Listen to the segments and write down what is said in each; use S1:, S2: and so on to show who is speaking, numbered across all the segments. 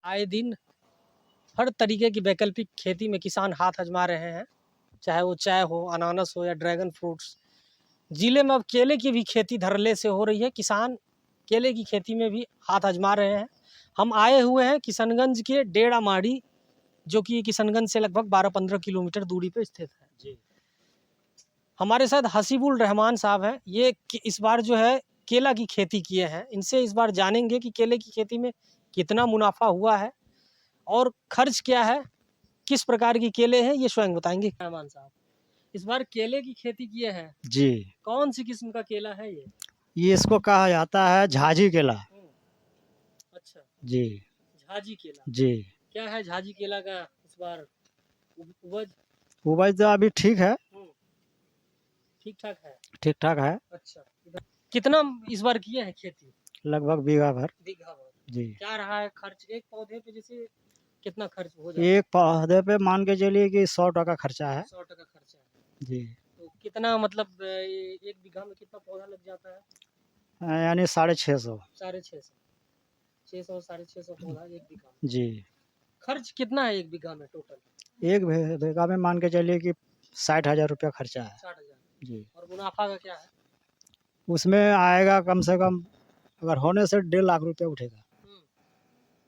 S1: आए दिन हर तरीके की वैकल्पिक खेती में किसान हाथ आजमा रहे हैं, चाहे वो चाय हो, अनानास हो या ड्रैगन फ्रूट्स। जिले में अब केले की भी खेती धड़ल्ले से हो रही है। किसान केले की खेती में भी हाथ आजमा रहे हैं। हम आए हुए हैं किशनगंज के डेड़ा माड़ी, जो कि किशनगंज से लगभग 12-15 किलोमीटर दूरी पर स्थित है जी। हमारे साथ हसीबुल रहमान साहब हैं। ये इस बार जो है केला की खेती किए हैं। इनसे इस बार जानेंगे कि केले की खेती में कितना मुनाफा हुआ है और खर्च क्या है, किस प्रकार की केले हैं, ये स्वयं बताएंगे रहमान साहब। इस बार केले की खेती किए हैं
S2: जी।
S1: कौन सी किस्म का केला है ये?
S2: इसको कहा जाता है झाजी केला।
S1: अच्छा
S2: जी
S1: झाजी केला।
S2: जी।
S1: क्या है झाजी केला का इस बार उपज?
S2: उपज तो अभी ठीक है,
S1: ठीक ठाक है।
S2: ठीक ठाक है।
S1: अच्छा, कितना इस बार किए हैं खेती?
S2: लगभग बीघा भर।
S1: बीघा भर।
S2: जी।
S1: क्या रहा है खर्च एक पौधे पे, जैसे कितना खर्च हो जाता है?
S2: एक पौधे पे मान के चलिए कि 100 टका खर्चा है।
S1: 100 टका खर्चा है
S2: जी।
S1: तो कितना मतलब एक बीघा में कितना पौधा लग जाता है?
S2: यानी 650।
S1: 650, 600 650 पौधा एक बीघा में।
S2: जी।
S1: खर्च कितना है एक बीघा में टोटल?
S2: एक बीघा में मान के चलिए कि 60,000 रुपया खर्चा है।
S1: 60,000।
S2: जी।
S1: और मुनाफा का क्या है?
S2: उसमें आएगा कम से कम, अगर होने से 1.5 लाख रुपया उठेगा।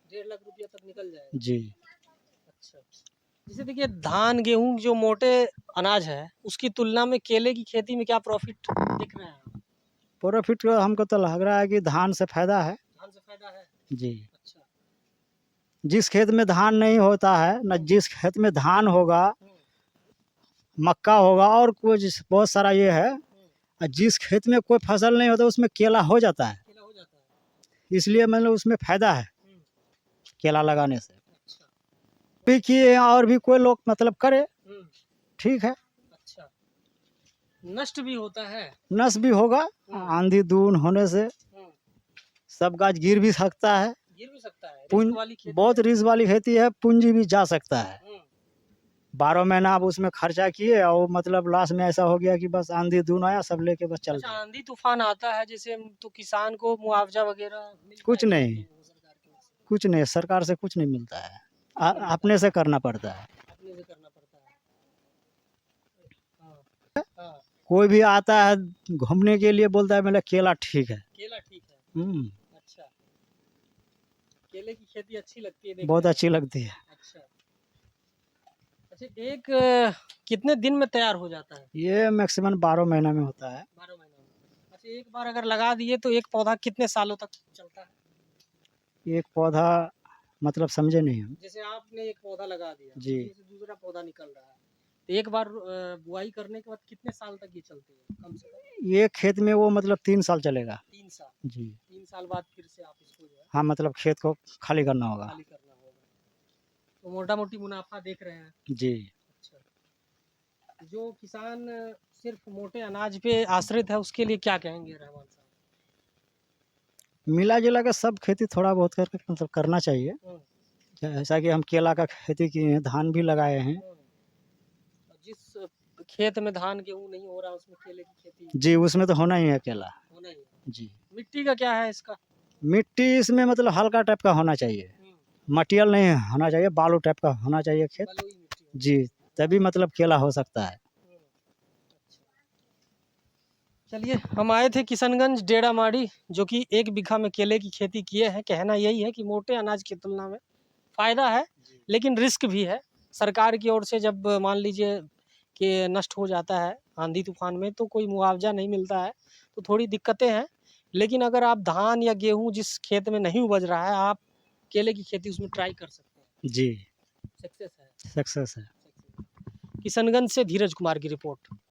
S1: 1.5 लाख रुपया तक निकल जाएगा।
S2: जी।
S1: अच्छा, जैसे देखिए धान गेहूं जो मोटे अनाज है, उसकी तुलना में केले की खेती में क्या प्रॉफिट दिख रहा है?
S2: प्रॉफिट हमको तो लग रहा है कि धान से फायदा है।
S1: धान से फायदा है
S2: जी।
S1: अच्छा।
S2: जिस खेत में धान नहीं होता है न, जिस खेत में धान होगा, मक्का होगा और कुछ बहुत सारा ये है, और जिस खेत में कोई फसल नहीं होता उसमें केला हो जाता है।
S1: केला हो जाता है।
S2: इसलिए मतलब उसमें फायदा है केला लगाने से।
S1: अच्छा।
S2: भी किए और भी कोई लोग मतलब करे, ठीक है।
S1: अच्छा, नष्ट भी होता है?
S2: नष्ट भी होगा, आंधी दून होने से सब गाछ गिर भी सकता है।
S1: गिर भी सकता है। रिस्क वाली खेती
S2: बहुत रिस्क वाली खेती है, पूंजी भी जा सकता है। 12 महीना आप उसमें खर्चा किए और मतलब लास्ट में ऐसा हो गया कि बस आंधी दून आया, सब लेके बस चल
S1: अच्छा,
S2: दिया।
S1: आंधी तूफान आता है जैसे, तो किसान को मुआवजा वगैरह मिलता
S2: कुछ
S1: है?
S2: नहीं, कुछ नहीं, सरकार से कुछ नहीं मिलता है। अपने से करना पड़ता है।
S1: अपने से करना पड़ता है। हाँ।
S2: कोई भी आता है घूमने के लिए बोलता है मेरा केला ठीक है।
S1: केला ठीक है। अच्छा, केले की खेती अच्छी लगती है?
S2: बहुत अच्छी लगती है।
S1: अच्छा अच्छा, एक कितने दिन में तैयार हो जाता है?
S2: ये मैक्सिमम 12 महीना में होता है।
S1: 12 महीना में। अच्छा, एक बार अगर लगा दिए तो एक पौधा कितने सालों तक चलता है?
S2: एक पौधा मतलब समझे नहीं हम।
S1: जैसे आपने एक पौधा लगा दिया
S2: जी।
S1: जैसे दूसरा पौधा निकल रहा है, तो एक बार बुआई करने के बाद कितने साल तक ये चलती है कम से कम?
S2: ये खेत में वो मतलब 3 साल चलेगा।
S1: 3 साल?
S2: जी।
S1: 3 साल बाद फिर से आप इसको जो है
S2: हाँ, मतलब खेत को खाली करना होगा।
S1: खाली करना होगा। तो मोटा मोटी मुनाफा देख रहे हैं?
S2: जी।
S1: अच्छा, जो किसान सिर्फ मोटे अनाज पे आश्रित है उसके लिए क्या कहेंगे रहमान साहब?
S2: मिला जुला के सब खेती थोड़ा बहुत करके मतलब करना चाहिए। जैसा कि हम केला का खेती किए हैं, धान भी लगाए हैं।
S1: जिस खेत में धान गेहूं नहीं हो रहा उसमें केले की खेती?
S2: जी, उसमें तो होना ही है केला।
S1: होना ही है।
S2: जी।
S1: मिट्टी का क्या है इसका?
S2: मिट्टी इसमें मतलब हल्का टाइप का होना चाहिए, मटियल नहीं होना चाहिए, बालू टाइप का होना चाहिए खेत। जी, तभी मतलब केला हो सकता है।
S1: चलिए, हम आए थे किशनगंज डेड़ा माड़ी, जो कि 1 बीघा में केले की खेती किए हैं। कहना यही है कि मोटे अनाज की तुलना में फ़ायदा है, लेकिन रिस्क भी है। सरकार की ओर से जब मान लीजिए कि नष्ट हो जाता है आंधी तूफान में, तो कोई मुआवजा नहीं मिलता है, तो थोड़ी दिक्कतें हैं। लेकिन अगर आप धान या गेहूँ जिस खेत में नहीं उपज रहा है, आप केले की खेती उसमें ट्राई कर सकते हैं।
S2: जी।
S1: सक्सेस है।
S2: सक्सेस है।
S1: किशनगंज से धीरज कुमार की रिपोर्ट।